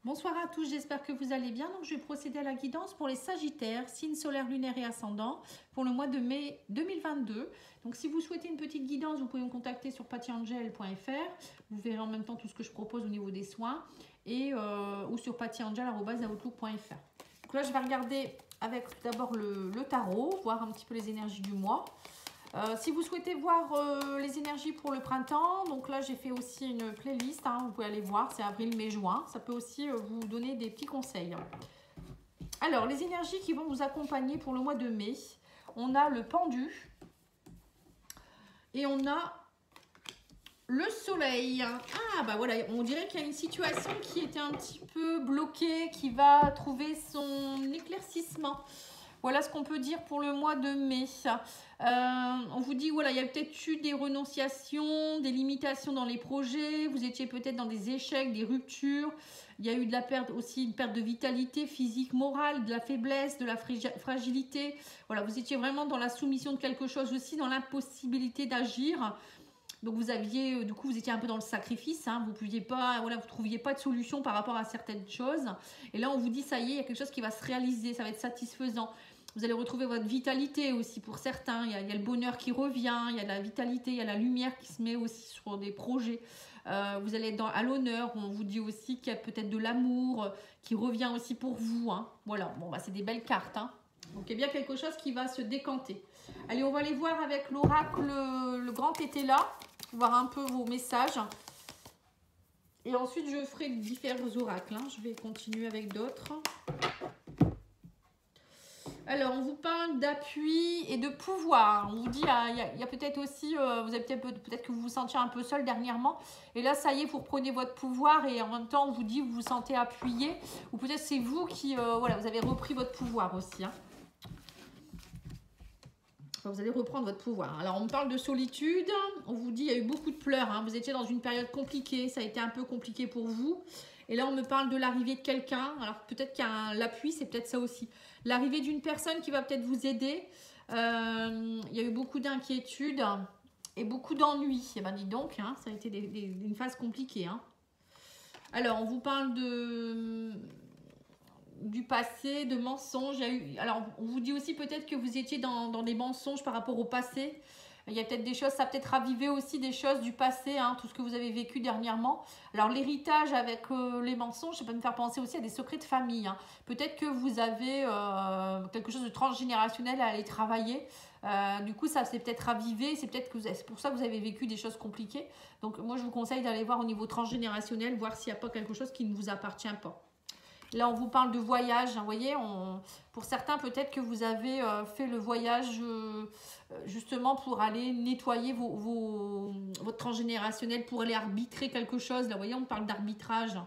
Bonsoir à tous, j'espère que vous allez bien. Donc, je vais procéder à la guidance pour les Sagittaires, signes solaires, lunaires et ascendants pour le mois de mai 2022. Donc, si vous souhaitez une petite guidance, vous pouvez me contacter sur pattyangel.fr. Vous verrez en même temps tout ce que je propose au niveau des soins et ou sur pattyangel.outlook.fr. Donc là, je vais regarder avec d'abord le tarot, voir un petit peu les énergies du mois. Si vous souhaitez voir les énergies pour le printemps, donc là j'ai fait aussi une playlist, vous pouvez aller voir, c'est avril, mai, juin. Ça peut aussi vous donner des petits conseils. Alors, les énergies qui vont vous accompagner pour le mois de mai, on a le pendu et on a le soleil. Ah bah voilà, on dirait qu'il y a une situation qui était un petit peu bloquée, qui va trouver son éclaircissement. Voilà ce qu'on peut dire pour le mois de mai. On vous dit, voilà, il y a peut-être eu des renonciations, des limitations dans les projets. Vous étiez peut-être dans des échecs, des ruptures. Il y a eu de la perte aussi, une perte de vitalité physique, morale, de la faiblesse, de la fragilité. Voilà, vous étiez vraiment dans la soumission de quelque chose aussi, dans l'impossibilité d'agir. Donc vous aviez, du coup, vous étiez un peu dans le sacrifice, vous pouviez pas, voilà, vous trouviez pas de solution par rapport à certaines choses. Et là, on vous dit, ça y est, il y a quelque chose qui va se réaliser, ça va être satisfaisant. Vous allez retrouver votre vitalité aussi pour certains. Il y a le bonheur qui revient, il y a la vitalité, il y a la lumière qui se met aussi sur des projets. Vous allez être à l'honneur. On vous dit aussi qu'il y a peut-être de l'amour qui revient aussi pour vous. Voilà, bon, bah, c'est des belles cartes. Donc il y a bien quelque chose qui va se décanter. Allez, on va aller voir avec l'oracle, le grand été là, voir un peu vos messages. Et ensuite, je ferai différents oracles. Je vais continuer avec d'autres. Alors, on vous parle d'appui et de pouvoir. On vous dit, il y a peut-être aussi, vous avez peut-être que vous vous sentiez un peu seul dernièrement. Et là, ça y est, vous reprenez votre pouvoir et en même temps, on vous dit, vous vous sentez appuyé. Ou peut-être c'est vous qui, voilà, vous avez repris votre pouvoir aussi. Enfin, vous allez reprendre votre pouvoir. Alors, on parle de solitude. On vous dit, il y a eu beaucoup de pleurs. Vous étiez dans une période compliquée. Ça a été un peu compliqué pour vous. Et là, on me parle de l'arrivée de quelqu'un. Alors, peut-être qu'il y a l'appui, c'est peut-être ça aussi. L'arrivée d'une personne qui va peut-être vous aider. Il y a eu beaucoup d'inquiétudes et beaucoup d'ennuis. Eh bien, dis donc, ça a été une phase compliquée. Alors, on vous parle du passé, de mensonges. Alors, on vous dit aussi peut-être que vous étiez dans des mensonges par rapport au passé. Il y a peut-être des choses, ça a peut-être ravivé aussi des choses du passé, tout ce que vous avez vécu dernièrement. Alors l'héritage avec les mensonges, ça peut me faire penser aussi à des secrets de famille. Peut-être que vous avez quelque chose de transgénérationnel à aller travailler. Du coup, ça s'est peut-être ravivé. C'est peut-être que c'est pour ça que vous avez vécu des choses compliquées. Donc moi, je vous conseille d'aller voir au niveau transgénérationnel, voir s'il n'y a pas quelque chose qui ne vous appartient pas. Là, on vous parle de voyage. Vous voyez, pour certains, peut-être que vous avez fait le voyage justement pour aller nettoyer votre transgénérationnel, pour aller arbitrer quelque chose. Là, vous voyez, on parle d'arbitrage.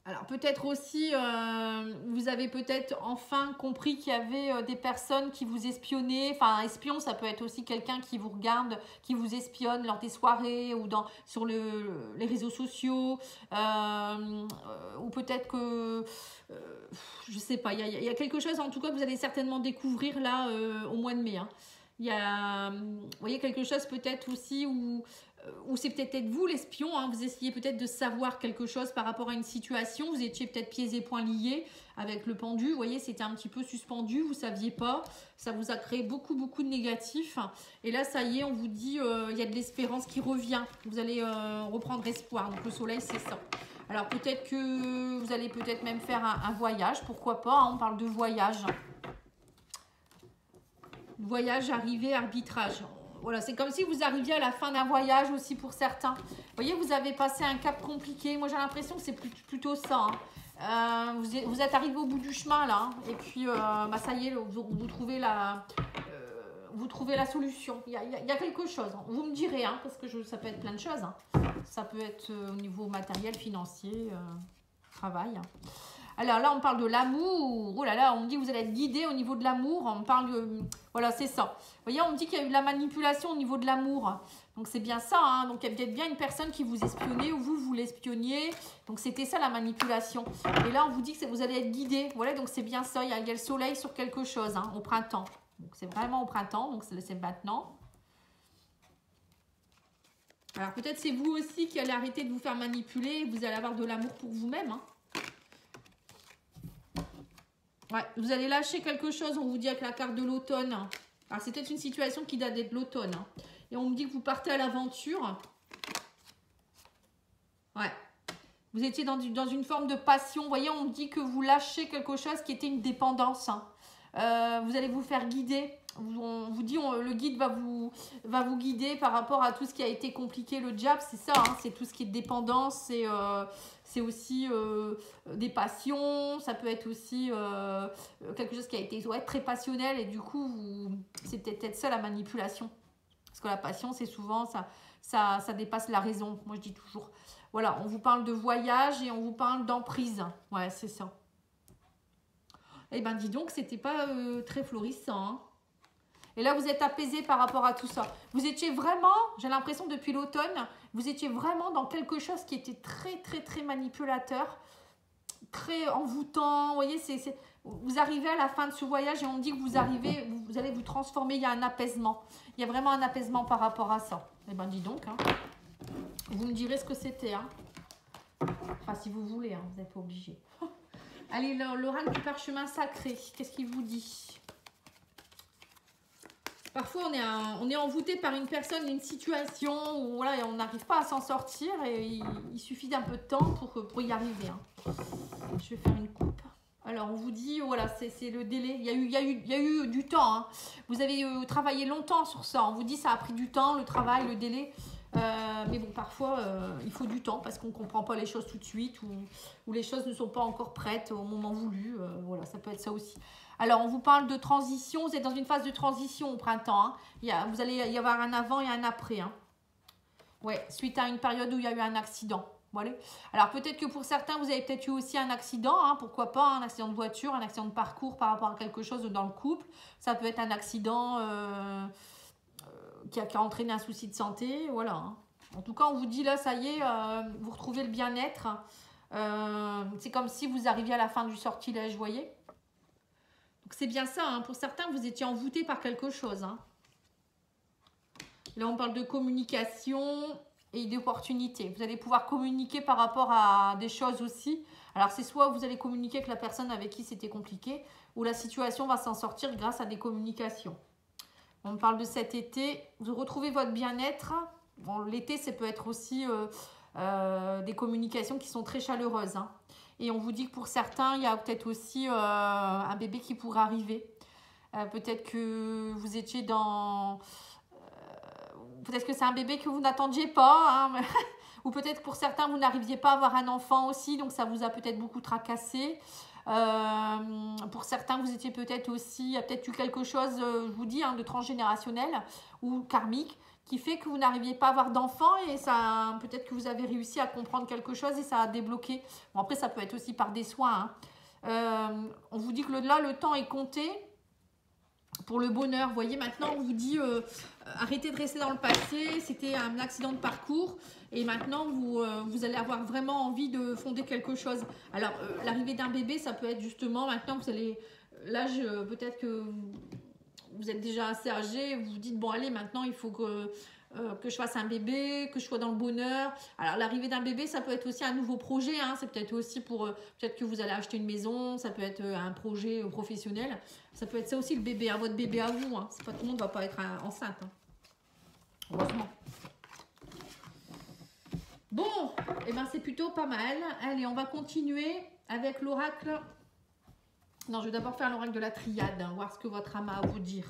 Alors peut-être aussi, vous avez peut-être enfin compris qu'il y avait des personnes qui vous espionnaient. Enfin, espion, ça peut être aussi quelqu'un qui vous regarde, qui vous espionne lors des soirées ou sur les réseaux sociaux. Ou peut-être que, je sais pas, il y a quelque chose en tout cas que vous allez certainement découvrir là au mois de mai. Il y a, vous voyez, quelque chose peut-être aussi où c'est peut-être vous l'espion, vous essayez peut-être de savoir quelque chose par rapport à une situation, vous étiez peut-être pieds et poings liés avec le pendu, vous voyez, c'était un petit peu suspendu, vous ne saviez pas, ça vous a créé beaucoup de négatifs, et là ça y est, on vous dit, il y a de l'espérance qui revient, vous allez reprendre espoir, donc le soleil c'est ça. Alors peut-être que vous allez peut-être même faire un voyage, pourquoi pas, on parle de voyage. Voyage, arrivée, arbitrage. Voilà, c'est comme si vous arriviez à la fin d'un voyage aussi pour certains. Vous voyez, vous avez passé un cap compliqué. Moi, j'ai l'impression que c'est plutôt ça. Vous êtes arrivé au bout du chemin, là. Et puis, ça y est, vous trouvez la solution. Il y a quelque chose. Vous me direz, parce que ça peut être plein de choses. Ça peut être au niveau matériel, financier, travail. Alors là, on parle de l'amour. Oh là là, on me dit que vous allez être guidé au niveau de l'amour. On parle de... Voilà, c'est ça. Vous voyez, on me dit qu'il y a eu de la manipulation au niveau de l'amour. Donc c'est bien ça. Donc il y a peut-être bien une personne qui vous espionnait ou vous l'espionniez. Donc c'était ça la manipulation. Et là, on vous dit que vous allez être guidé. Voilà, donc c'est bien ça. Il y a le soleil sur quelque chose au printemps. Donc c'est vraiment au printemps. Donc c'est maintenant. Alors peut-être c'est vous aussi qui allez arrêter de vous faire manipuler. Vous allez avoir de l'amour pour vous-même. Hein. Ouais, vous allez lâcher quelque chose, on vous dit avec la carte de l'automne. Alors c'est peut-être une situation qui date de l'automne. Hein. Et on me dit que vous partez à l'aventure. Ouais. Vous étiez dans une forme de passion. Vous voyez, on me dit que vous lâchez quelque chose qui était une dépendance. Hein. Vous allez vous faire guider. On vous dit, le guide va vous guider par rapport à tout ce qui a été compliqué. Le diable, c'est ça. Hein, c'est tout ce qui est dépendance. C'est aussi des passions. Ça peut être aussi quelque chose qui a été très passionnel. Et du coup, c'est peut-être ça la manipulation. Parce que la passion, c'est souvent, ça dépasse la raison. Moi, je dis toujours. Voilà, on vous parle de voyage et on vous parle d'emprise. Ouais, c'est ça. Eh ben, dis donc, c'était pas très florissant. Hein. Et là, vous êtes apaisé par rapport à tout ça. Vous étiez vraiment, j'ai l'impression depuis l'automne, vous étiez vraiment dans quelque chose qui était très, très, très manipulateur, très envoûtant. Vous voyez, vous arrivez à la fin de ce voyage et on me dit que vous allez vous transformer. Il y a un apaisement. Il y a vraiment un apaisement par rapport à ça. Eh ben, dis donc. Hein. Vous me direz ce que c'était. Hein. Enfin, si vous voulez, hein, vous n'êtes pas obligé. Allez, l'oracle du parchemin sacré. Qu'est-ce qu'il vous dit? Parfois, on est envoûté par une personne, une situation où voilà, on n'arrive pas à s'en sortir et il suffit d'un peu de temps pour y arriver. Hein. Je vais faire une coupe. Alors, on vous dit, voilà, c'est le délai. Il y a eu du temps. Hein. Vous avez travaillé longtemps sur ça. On vous dit ça a pris du temps, le travail, le délai. Mais bon, parfois, il faut du temps parce qu'on ne comprend pas les choses tout de suite ou les choses ne sont pas encore prêtes au moment voulu. Voilà, ça peut être ça aussi. Alors, on vous parle de transition. Vous êtes dans une phase de transition au printemps. Hein. Vous allez y avoir un avant et un après. Hein. Ouais, suite à une période où il y a eu un accident. Voilà. Alors, peut-être que pour certains, vous avez peut-être eu aussi un accident. Hein, pourquoi pas, un accident de voiture, un accident de parcours par rapport à quelque chose dans le couple. Ça peut être un accident qui a entraîné un souci de santé. Voilà. Hein. En tout cas, on vous dit là, ça y est, vous retrouvez le bien-être. C'est comme si vous arriviez à la fin du sortilège, vous voyez. Donc c'est bien ça, hein. Pour certains, vous étiez envoûtés par quelque chose. Hein. Là, on parle de communication et d'opportunités. Vous allez pouvoir communiquer par rapport à des choses aussi. Alors, c'est soit vous allez communiquer avec la personne avec qui c'était compliqué, ou la situation va s'en sortir grâce à des communications. On parle de cet été. Vous retrouvez votre bien-être. Bon, l'été, ça peut être aussi des communications qui sont très chaleureuses. Hein. Et on vous dit que pour certains, il y a peut-être aussi un bébé qui pourrait arriver. Peut-être que vous étiez dans... peut-être que c'est un bébé que vous n'attendiez pas. Hein. Ou peut-être pour certains, vous n'arriviez pas à avoir un enfant aussi. Donc, ça vous a peut-être beaucoup tracassé. Pour certains, vous étiez peut-être aussi... Il y a peut-être eu quelque chose, je vous dis, hein, de transgénérationnel ou karmique qui fait que vous n'arriviez pas à avoir d'enfants et ça, peut-être que vous avez réussi à comprendre quelque chose et ça a débloqué. Bon, après, ça peut être aussi par des soins. Hein. On vous dit que là, le temps est compté pour le bonheur. Vous voyez, maintenant, on vous dit arrêtez de rester dans le passé. C'était un accident de parcours et maintenant, vous allez avoir vraiment envie de fonder quelque chose. Alors, l'arrivée d'un bébé, ça peut être justement, maintenant, vous allez... L'âge, peut-être que... Vous êtes déjà assez âgé, vous vous dites, bon allez, maintenant il faut que je fasse un bébé, que je sois dans le bonheur. Alors l'arrivée d'un bébé, ça peut être aussi un nouveau projet, hein. C'est peut-être aussi pour, peut-être que vous allez acheter une maison, ça peut être un projet professionnel. Ça peut être ça aussi le bébé, hein, votre bébé à vous. Hein. C'est pas tout le monde ne va pas être enceinte. Hein. Heureusement. Bon, et ben c'est plutôt pas mal. Allez, on va continuer avec l'oracle. Non, je vais d'abord faire l'oracle de la triade, hein, voir ce que votre âme a à vous dire.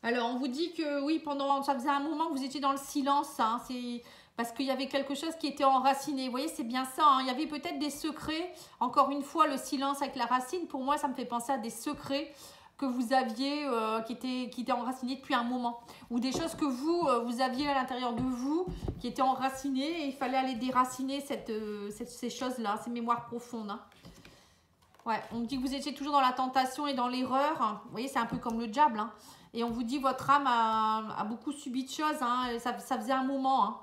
Alors, on vous dit que oui, ça faisait un moment que vous étiez dans le silence. Hein, c'est parce qu'il y avait quelque chose qui était enraciné. Vous voyez, c'est bien ça. Hein, il y avait peut-être des secrets. Encore une fois, le silence avec la racine, pour moi, ça me fait penser à des secrets que vous aviez, qui étaient enracinés depuis un moment. Ou des choses que vous aviez à l'intérieur de vous, qui étaient enracinées, et il fallait aller déraciner ces choses-là, ces mémoires profondes. Hein. Ouais, on me dit que vous étiez toujours dans la tentation et dans l'erreur. Vous voyez, c'est un peu comme le diable. Hein. Et on vous dit, votre âme a beaucoup subi de choses. Hein, ça faisait un moment. Hein.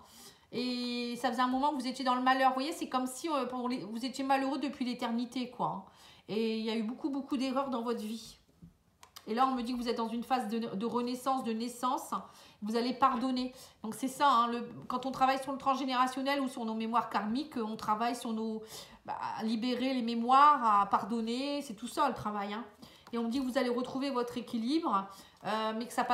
Et ça faisait un moment que vous étiez dans le malheur. Vous voyez, c'est comme si vous étiez malheureux depuis l'éternité, quoi. Et il y a eu beaucoup, beaucoup d'erreurs dans votre vie. Et là, on me dit que vous êtes dans une phase de renaissance, de naissance. Vous allez pardonner. Donc, c'est ça. Hein, quand on travaille sur le transgénérationnel ou sur nos mémoires karmiques, on travaille sur à libérer les mémoires, à pardonner. C'est tout ça, le travail. Hein. Et on me dit que vous allez retrouver votre équilibre, mais que ça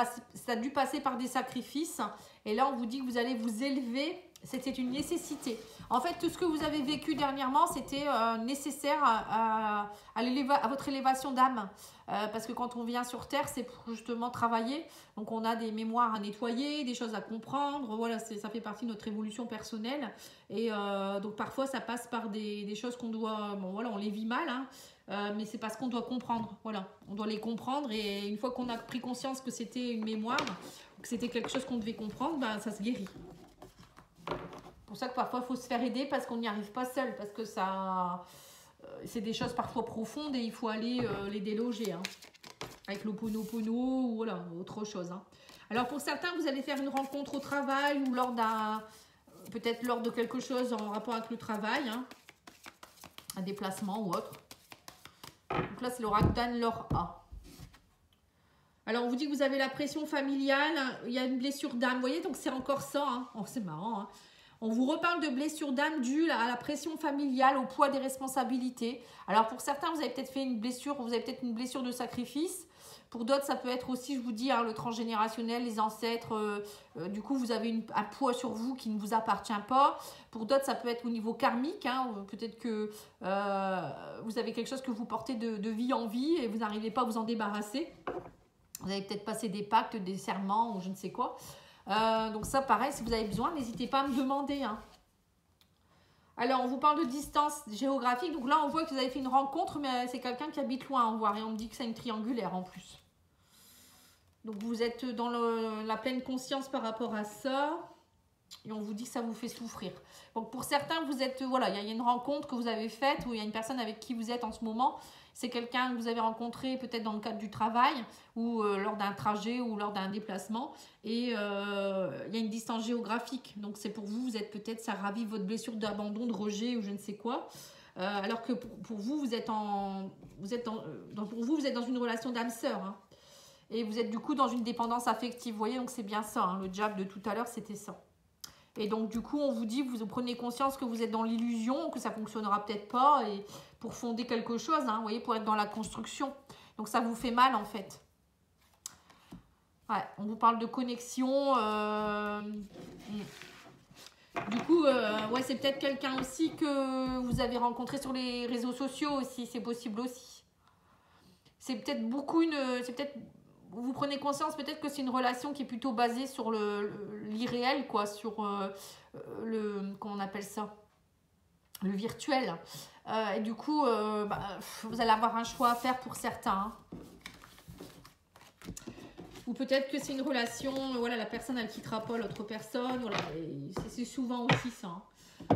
a dû passer par des sacrifices. Et là, on vous dit que vous allez vous élever. C'était une nécessité. En fait, tout ce que vous avez vécu dernièrement, c'était nécessaire à votre élévation d'âme. Parce que quand on vient sur Terre, c'est pour justement travailler. Donc, on a des mémoires à nettoyer, des choses à comprendre. Voilà, ça fait partie de notre évolution personnelle. Et donc, parfois, ça passe par des choses qu'on doit... Bon, voilà, on les vit mal, hein. Mais c'est parce qu'on doit comprendre. Voilà, on doit les comprendre. Et une fois qu'on a pris conscience que c'était une mémoire, que c'était quelque chose qu'on devait comprendre, ben, ça se guérit. C'est pour ça que parfois il faut se faire aider parce qu'on n'y arrive pas seul, parce que ça c'est des choses parfois profondes et il faut aller les déloger, hein, avec l'Ho'oponopono ou voilà, autre chose. Hein. Alors pour certains, vous allez faire une rencontre au travail ou peut-être lors de quelque chose en rapport avec le travail, hein, un déplacement ou autre. Donc là, c'est l'oracle d'Anne-Laure A. Alors, on vous dit que vous avez la pression familiale, il y a une blessure d'âme, vous voyez, donc c'est encore ça, hein. Oh, c'est marrant, hein. On vous reparle de blessure d'âme due à la pression familiale, au poids des responsabilités. Alors, pour certains, vous avez peut-être fait une blessure, vous avez peut-être une blessure de sacrifice. Pour d'autres, ça peut être aussi, je vous dis, hein, le transgénérationnel, les ancêtres. Du coup, vous avez un poids sur vous qui ne vous appartient pas. Pour d'autres, ça peut être au niveau karmique. Hein. Peut-être que vous avez quelque chose que vous portez de vie en vie et vous n'arrivez pas à vous en débarrasser. Vous avez peut-être passé des pactes, des serments ou je ne sais quoi. Donc ça, pareil, si vous avez besoin, n'hésitez pas à me demander. Hein. Alors, on vous parle de distance géographique. Donc là, on voit que vous avez fait une rencontre, mais c'est quelqu'un qui habite loin, on voit. Et on me dit que c'est une triangulaire en plus. Donc, vous êtes dans la pleine conscience par rapport à ça. Et on vous dit que ça vous fait souffrir. Donc, pour certains, vous êtes... Voilà, il y a une rencontre que vous avez faite ou il y a une personne avec qui vous êtes en ce moment. C'est quelqu'un que vous avez rencontré peut-être dans le cadre du travail ou lors d'un trajet ou lors d'un déplacement. Et il y a une distance géographique. Donc, c'est pour vous, vous êtes peut-être, ça ravive votre blessure d'abandon, de rejet ou je ne sais quoi. Alors que pour vous, vous êtes dans une relation d'âme sœur. Hein. Et vous êtes du coup dans une dépendance affective. Vous voyez, donc c'est bien ça. Hein, le diable de tout à l'heure, c'était ça. Et donc, du coup, on vous dit, vous prenez conscience que vous êtes dans l'illusion, que ça ne fonctionnera peut-être pas, et pour fonder quelque chose, hein, vous voyez, pour être dans la construction. Donc, ça vous fait mal, en fait. Ouais, on vous parle de connexion. Du coup, ouais, c'est peut-être quelqu'un aussi que vous avez rencontré sur les réseaux sociaux aussi, c'est possible aussi. C'est peut-être vous prenez conscience peut-être que c'est une relation qui est plutôt basée sur l'irréel, quoi, sur comment on appelle ça, le virtuel. Et du coup, vous allez avoir un choix à faire pour certains. Hein. Ou peut-être que c'est une relation, voilà, la personne elle quittera pas l'autre personne. Voilà, c'est souvent aussi ça. Hein.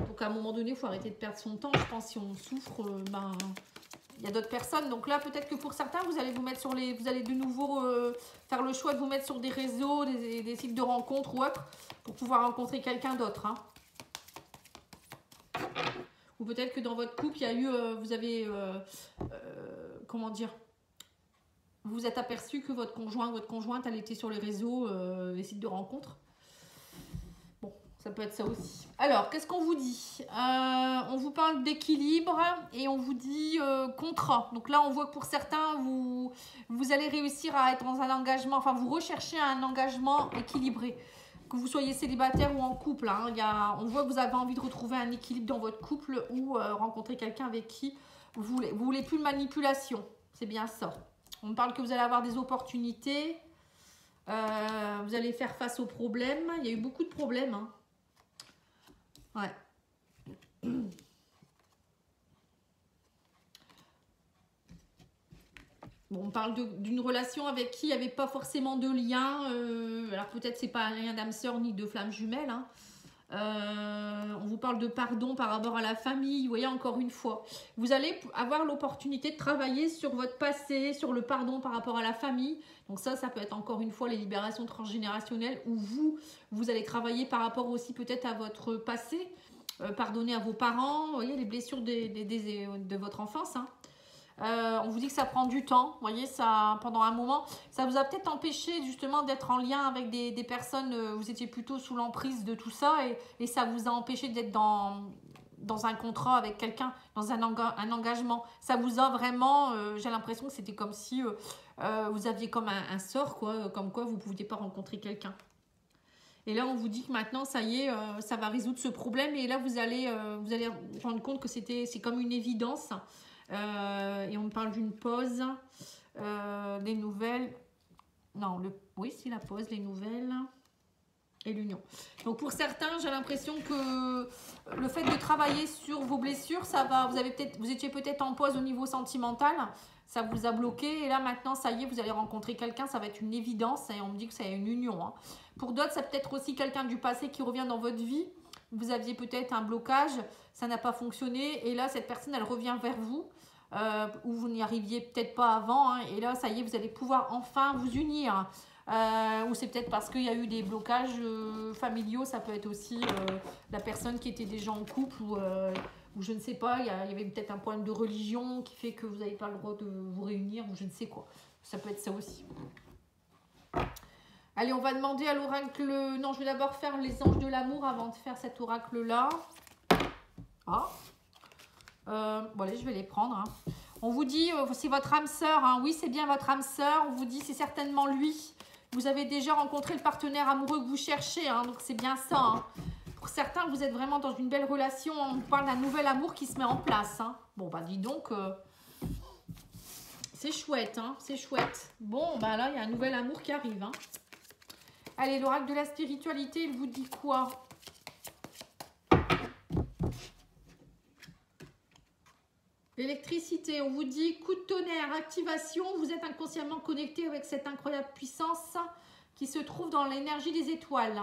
Donc à un moment donné, il faut arrêter de perdre son temps. Je pense que si on souffre, il y a d'autres personnes. Donc là, peut-être que pour certains, vous allez vous mettre vous allez de nouveau faire le choix de vous mettre sur des réseaux, des sites de rencontres ou autres, pour pouvoir rencontrer quelqu'un d'autre. Hein. Ou peut-être que dans votre couple, il y a eu, vous avez, comment dire, vous vous êtes aperçu que votre conjointe, elle était sur les réseaux, les sites de rencontres. Bon, ça peut être ça aussi. Alors, qu'est-ce qu'on vous dit? On vous parle d'équilibre et on vous dit contrat. Donc là, on voit que pour certains, vous allez réussir à être dans un engagement, enfin, vous recherchez un engagement équilibré. Que vous soyez célibataire ou en couple. Hein, on voit que vous avez envie de retrouver un équilibre dans votre couple ou rencontrer quelqu'un avec qui vous voulez plus de manipulation. C'est bien ça. On me parle que vous allez avoir des opportunités. Vous allez faire face aux problèmes. Il y a eu beaucoup de problèmes. Hein. Ouais. Bon, on parle d'une relation avec qui il n'y avait pas forcément de lien. Alors peut-être c'est pas rien d'âme sœur ni de flamme jumelle. Hein. On vous parle de pardon par rapport à la famille. Vous voyez, encore une fois, vous allez avoir l'opportunité de travailler sur votre passé, sur le pardon par rapport à la famille. Donc ça peut être encore une fois les libérations transgénérationnelles où vous allez travailler par rapport aussi peut-être à votre passé. Pardonner à vos parents, vous voyez, les blessures de votre enfance. Hein. On vous dit que ça prend du temps, vous voyez, ça, pendant un moment, ça vous a peut-être empêché justement d'être en lien avec des personnes, vous étiez plutôt sous l'emprise de tout ça et ça vous a empêché d'être dans un contrat avec quelqu'un, dans un engagement. Ça vous a vraiment, j'ai l'impression que c'était comme si vous aviez comme un sort, quoi, comme quoi vous ne pouviez pas rencontrer quelqu'un. Et là, on vous dit que maintenant, ça y est, ça va résoudre ce problème. Et là, vous allez vous rendre compte que c'est comme une évidence. Et on me parle d'une pause, des nouvelles. Non, oui, c'est la pause, les nouvelles et l'union. Donc pour certains, j'ai l'impression que le fait de travailler sur vos blessures, ça va. Vous étiez peut-être en pause au niveau sentimental, ça vous a bloqué. Et là maintenant, ça y est, vous allez rencontrer quelqu'un, ça va être une évidence. Et on me dit que c'est une union. Hein. Pour d'autres, c'est peut-être aussi quelqu'un du passé qui revient dans votre vie. Vous aviez peut-être un blocage, ça n'a pas fonctionné. Et là, cette personne, elle revient vers vous. Où vous n'y arriviez peut-être pas avant. Hein, et là, ça y est, vous allez pouvoir enfin vous unir. Ou c'est peut-être parce qu'il y a eu des blocages familiaux. Ça peut être aussi la personne qui était déjà en couple ou je ne sais pas. Il y avait peut-être un problème de religion qui fait que vous n'avez pas le droit de vous réunir ou je ne sais quoi. Ça peut être ça aussi. Allez, on va demander à l'oracle... Non, je vais d'abord faire les anges de l'amour avant de faire cet oracle-là. Ah. Bon, allez, je vais les prendre. Hein. On vous dit, c'est votre âme sœur. Hein. Oui, c'est bien votre âme sœur. On vous dit, c'est certainement lui. Vous avez déjà rencontré le partenaire amoureux que vous cherchez. Hein. Donc, c'est bien ça. Hein. Pour certains, vous êtes vraiment dans une belle relation. On vous parle d'un nouvel amour qui se met en place. Hein. Bon, bah, dis donc, c'est chouette. Hein. C'est chouette. Bon, bah là, il y a un nouvel amour qui arrive. Hein. Allez, l'oracle de la spiritualité, il vous dit quoi ? L'électricité, on vous dit coup de tonnerre, activation, vous êtes inconsciemment connecté avec cette incroyable puissance qui se trouve dans l'énergie des étoiles.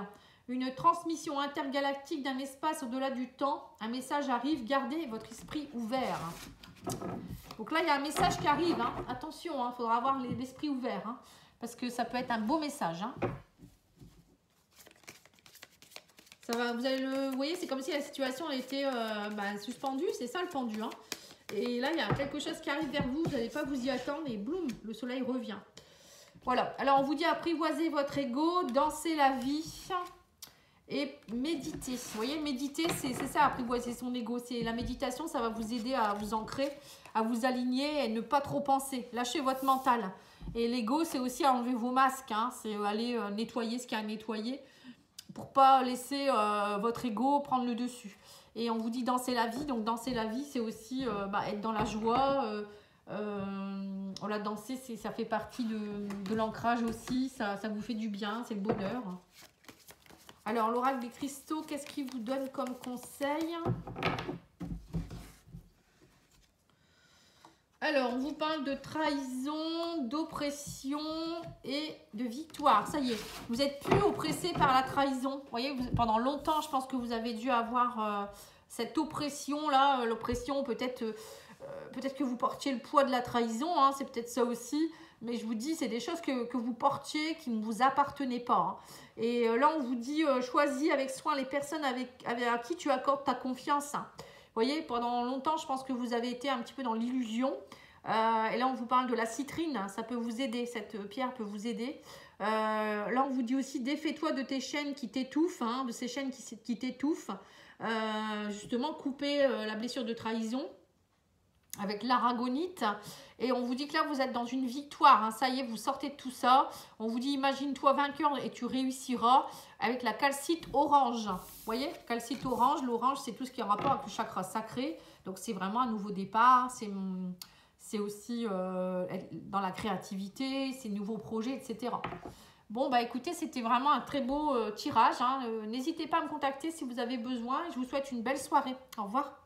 Une transmission intergalactique d'un espace au-delà du temps. Un message arrive, gardez votre esprit ouvert. Donc là, il y a un message qui arrive. Hein. Attention, il faudra avoir l'esprit ouvert. Hein, parce que ça peut être un beau message. Hein. Ça va, vous voyez, c'est comme si la situation était suspendue. C'est ça le pendu. Hein. Et là, il y a quelque chose qui arrive vers vous, vous n'allez pas vous y attendre et boum, le soleil revient. Voilà, alors on vous dit apprivoiser votre ego, danser la vie et méditer. Vous voyez, méditer, c'est ça, apprivoiser son ego. C'est la méditation, ça va vous aider à vous ancrer, à vous aligner et ne pas trop penser. Lâchez votre mental. Et l'ego, c'est aussi enlever vos masques. Hein. C'est aller nettoyer ce qu'il y a à nettoyer pour ne pas laisser votre ego prendre le dessus. Et on vous dit danser la vie. Donc danser la vie, c'est aussi être dans la joie. La danser, ça fait partie de l'ancrage aussi. Ça vous fait du bien, c'est le bonheur. Alors, l'oracle des cristaux, qu'est-ce qu'il vous donne comme conseil ? Alors, on vous parle de trahison, d'oppression et de victoire. Ça y est, vous n'êtes plus oppressé par la trahison. Vous voyez, pendant longtemps, je pense que vous avez dû avoir cette oppression-là. L'oppression, peut-être que vous portiez le poids de la trahison. Hein, c'est peut-être ça aussi. Mais je vous dis, c'est des choses que vous portiez qui ne vous appartenaient pas. Hein. Et là, on vous dit, choisis avec soin les personnes à qui tu accordes ta confiance. Hein. Vous voyez, pendant longtemps, je pense que vous avez été un petit peu dans l'illusion. Et là, on vous parle de la citrine. Ça peut vous aider. Cette pierre peut vous aider. Là, on vous dit aussi, défais-toi de tes chaînes qui t'étouffent. Hein, de ces chaînes qui t'étouffent. Justement, couper la blessure de trahison avec l'aragonite. Et on vous dit que là, vous êtes dans une victoire. Hein, ça y est, vous sortez de tout ça. On vous dit, imagine-toi vainqueur et tu réussiras avec la calcite orange. Vous voyez, calcite orange. L'orange, c'est tout ce qui est en rapport avec le chakra sacré. Donc, c'est vraiment un nouveau départ. C'est aussi dans la créativité, c'est nouveaux projets, etc. Bon, bah écoutez, c'était vraiment un très beau tirage. Hein. N'hésitez pas à me contacter si vous avez besoin. Je vous souhaite une belle soirée. Au revoir.